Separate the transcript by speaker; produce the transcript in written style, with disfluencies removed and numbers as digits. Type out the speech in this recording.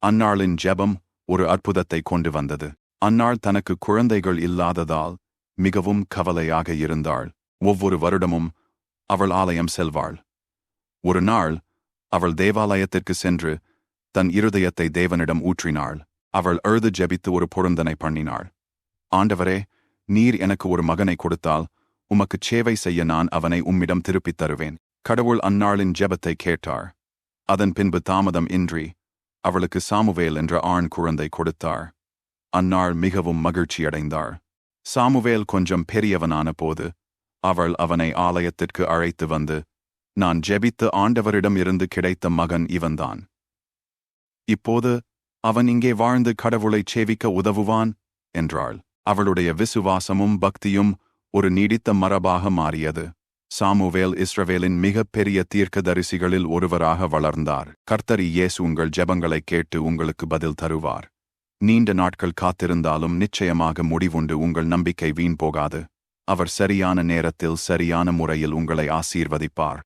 Speaker 1: அன்னாளின் ஜெபம் ஒரு அற்புதத்தை கொண்டு வந்தது. அன்னாள் தனக்கு குழந்தைகள் இல்லாததால் மிகவும் கவலையாக இருந்தாள். ஒவ்வொரு வருடமும் அவள் ஆலயம் செல்வாள். ஒரு நாள் அவள் தேவாலயத்திற்கு சென்று தன் இருதயத்தை தேவனிடம் ஊற்றினாள். அவள் அழுது ஜெபித்து ஒரு பொருந்தனை பண்ணினாள். ஆண்டவரே, நீர் எனக்கு ஒரு மகனை கொடுத்தால் உமக்குச் சேவை செய்ய நான் அவனை உம்மிடம் திருப்பித் தருவேன். கடவுள் அந்நாளின் ஜெபத்தை கேட்டார். அதன் பின்பு தாமதம் இன்றி அவளுக்கு சாமுவேல் என்ற ஆண் குழந்தை கொடுத்தார். அந்நாள் மிகவும் மகிழ்ச்சியடைந்தாள். சாமுவேல் கொஞ்சம் பெரியவனான போது அவள் அவனை ஆலயத்திற்கு அழைத்து வந்து, நான் ஜெபித்து ஆண்டவரிடம் இருந்து கிடைத்த மகன் இவன்தான். இப்போது அவன் இங்கே வாழ்ந்து கடவுளைச் சேவிக்க உதவுவான் என்றாள். அவளுடைய விசுவாசமும் பக்தியும் ஒரு நீடித்த மரபாக மாறியது. சாமுவேல் இஸ்ரவேலின் மிகப்பெரிய தீர்க்கதரிசிகளில் ஒருவராக வளர்ந்தார். கர்த்தர் இயேசு உங்கள் ஜெபங்களைக் கேட்டு உங்களுக்கு பதில் தருவார். நீண்ட நாட்கள் காத்திருந்தாலும் நிச்சயமாக முடிவுண்டு. உங்கள் நம்பிக்கை வீண் போகாது. அவர் சரியான நேரத்தில் சரியான முறையில் உங்களை ஆசீர்வதிப்பார்.